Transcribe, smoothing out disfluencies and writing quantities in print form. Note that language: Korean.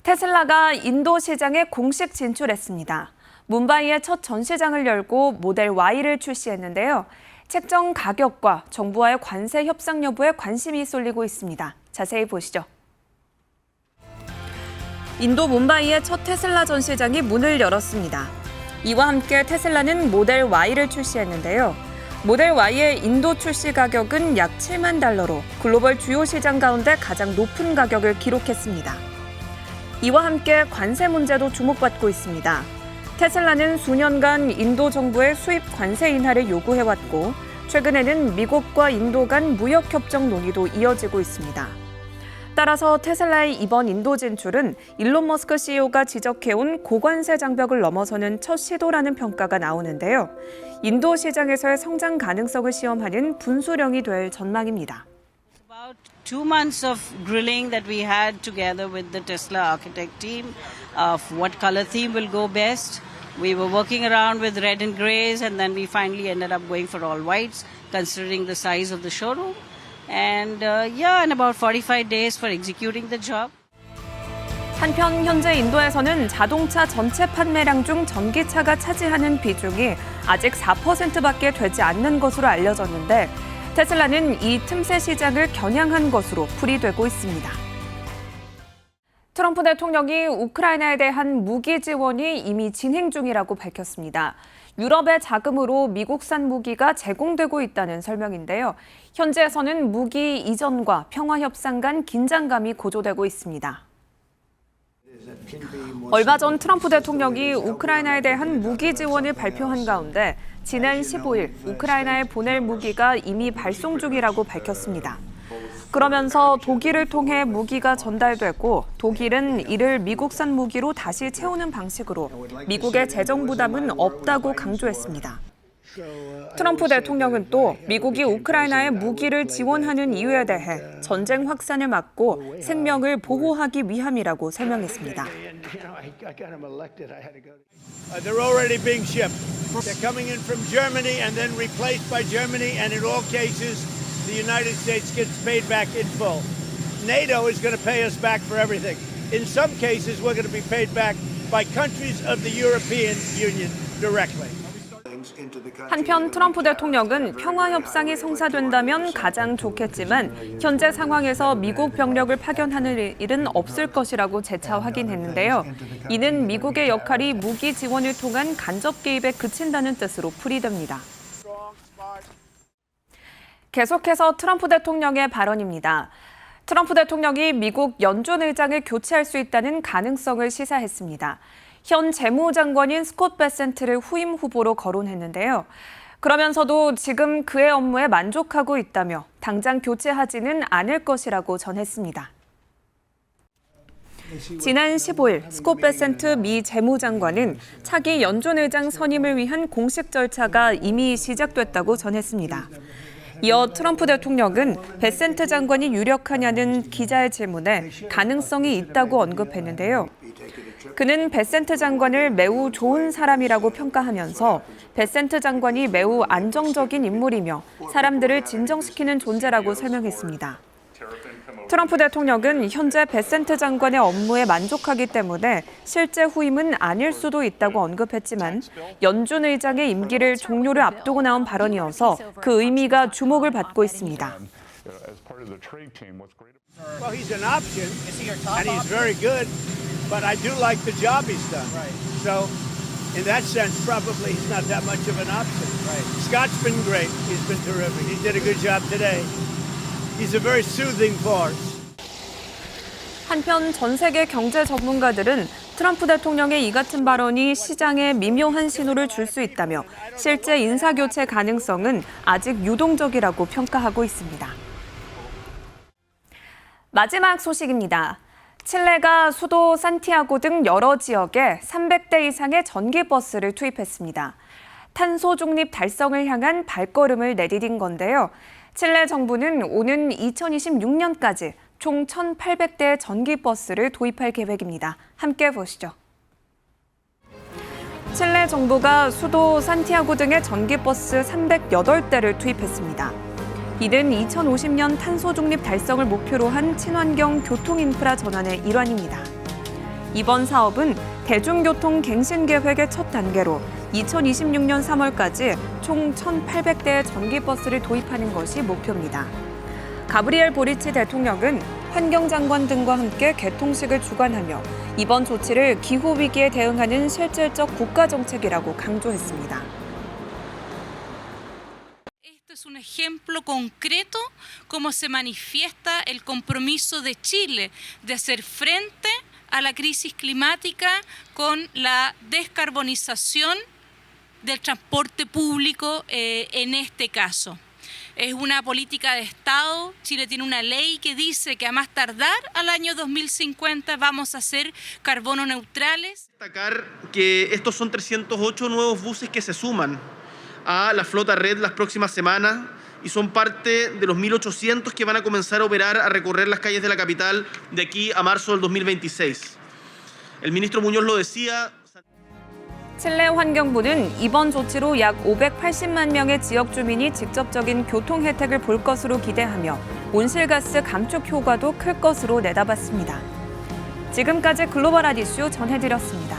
테슬라가 인도 시장에 공식 진출했습니다. 뭄바이에 첫 전시장을 열고 모델 Y를 출시했는데요. 책정 가격과 정부와의 관세 협상 여부에 관심이 쏠리고 있습니다. 자세히 보시죠. 인도 뭄바이의 첫 테슬라 전시장이 문을 열었습니다. 이와 함께 테슬라는 모델 Y를 출시했는데요. 모델 Y의 인도 출시 가격은 약 7만 달러로 글로벌 주요 시장 가운데 가장 높은 가격을 기록했습니다. 이와 함께 관세 문제도 주목받고 있습니다. 테슬라는 수년간 인도 정부의 수입 관세 인하를 요구해왔고 최근에는 미국과 인도 간 무역협정 논의도 이어지고 있습니다. 따라서 테슬라의 이번 인도 진출은 일론 머스크 CEO가 지적해온 고관세 장벽을 넘어서는 첫 시도라는 평가가 나오는데요. 인도 시장에서의 성장 가능성을 시험하는 분수령이 될 전망입니다. About 2 months of grilling that we had together with the Tesla architect team of what color theme will go best. We were working around with red and grays and then we finally ended up going for all whites considering the size of the showroom. And in about 45 days for executing the job. 한편 현재 인도에서는 자동차 전체 판매량 중 전기차가 차지하는 비중이 아직 4%밖에 되지 않는 것으로 알려졌는데 테슬라는 이 틈새 시장을 겨냥한 것으로 풀이되고 있습니다. 트럼프 대통령이 우크라이나에 대한 무기 지원이 이미 진행 중이라고 밝혔습니다. 유럽의 자금으로 미국산 무기가 제공되고 있다는 설명인데요. 현지에서는 무기 이전과 평화 협상 간 긴장감이 고조되고 있습니다. 얼마 전 트럼프 대통령이 우크라이나에 대한 무기 지원을 발표한 가운데 지난 15일 우크라이나에 보낼 무기가 이미 발송 중이라고 밝혔습니다. 그러면서 독일을 통해 무기가 전달되고 독일은 이를 미국산 무기로 다시 채우는 방식으로 미국의 재정 부담은 없다고 강조했습니다. 트럼프 대통령은 또 미국이 우크라이나에 무기를 지원하는 이유에 대해 전쟁 확산을 막고 생명을 보호하기 위함이라고 설명했습니다. They're already being shipped. They're coming in from Germany and then replaced by Germany, and in all cases, the United States gets paid back in full. NATO is going to pay us back for everything. In some cases, we're going to be paid back by countries of the European Union directly. 한편 트럼프 대통령은 평화 협상이 성사된다면 가장 좋겠지만 현재 상황에서 미국 병력을 파견하는 일은 없을 것이라고 재차 확인했는데요. 이는 미국의 역할이 무기 지원을 통한 간접 개입에 그친다는 뜻으로 풀이됩니다. 계속해서 트럼프 대통령의 발언입니다. 트럼프 대통령이 미국 연준 의장을 교체할 수 있다는 가능성을 시사했습니다. 현 재무장관인 스콧 베센트를 후임 후보로 거론했는데요. 그러면서도 지금 그의 업무에 만족하고 있다며 당장 교체하지는 않을 것이라고 전했습니다. 지난 15일 스콧 베센트 미 재무장관은 차기 연준 의장 선임을 위한 공식 절차가 이미 시작됐다고 전했습니다. 이어 트럼프 대통령은 베센트 장관이 유력하냐는 기자의 질문에 가능성이 있다고 언급했는데요. 그는 베센트 장관을 매우 좋은 사람이라고 평가하면서 베센트 장관이 매우 안정적인 인물이며 사람들을 진정시키는 존재라고 설명했습니다. 트럼프 대통령은 현재 베센트 장관의 업무에 만족하기 때문에 실제 후임은 아닐 수도 있다고 언급했지만 연준 의장의 임기를 종료를 앞두고 나온 발언이어서 그 의미가 주목을 받고 있습니다. Well, he's an option, and he's very good, but I do like the job he's done. So, in that sense, probably he's not that much of an option. Scott's been great. He's been terrific. He did a good job today. He's a very soothing force. 한편 전 세계 경제 전문가들은 트럼프 대통령의 이 같은 발언이 시장에 미묘한 신호를 줄 수 있다며 실제 인사교체 가능성은 아직 유동적이라고 평가하고 있습니다. 마지막 소식입니다. 칠레가 수도 산티아고 등 여러 지역에 300대 이상의 전기버스를 투입했습니다. 탄소 중립 달성을 향한 발걸음을 내디딘 건데요. 칠레 정부는 오는 2026년까지 총 1,800대의 전기버스를 도입할 계획입니다. 함께 보시죠. 칠레 정부가 수도 산티아고 등의 전기버스 308대를 투입했습니다. 이는 2050년 탄소 중립 달성을 목표로 한 친환경 교통 인프라 전환의 일환입니다. 이번 사업은 대중교통 갱신 계획의 첫 단계로 2026년 3월까지 총 1,800대의 전기버스를 도입하는 것이 목표입니다. 가브리엘 보리치 대통령은 환경장관 등과 함께 개통식을 주관하며 이번 조치를 기후위기에 대응하는 실질적 국가정책이라고 강조했습니다. Esto es un ejemplo concreto cómo se manifiesta el compromiso de Chile de hacer frente a la crisis climática con la descarbonización del transporte público en este caso. Es una política de Estado. Chile tiene una ley que dice que a más tardar al año 2050 vamos a ser carbono neutrales. Destacar que estos son 308 nuevos buses que se suman a la flota red las próximas semanas y son parte de los 1.800 que van a comenzar a operar, a recorrer las calles de la capital de aquí a marzo del 2026. El ministro Muñoz lo decía. 칠레 환경부는 이번 조치로 약 580만 명의 지역 주민이 직접적인 교통 혜택을 볼 것으로 기대하며 온실가스 감축 효과도 클 것으로 내다봤습니다. 지금까지 글로벌 아디쇼 전해드렸습니다.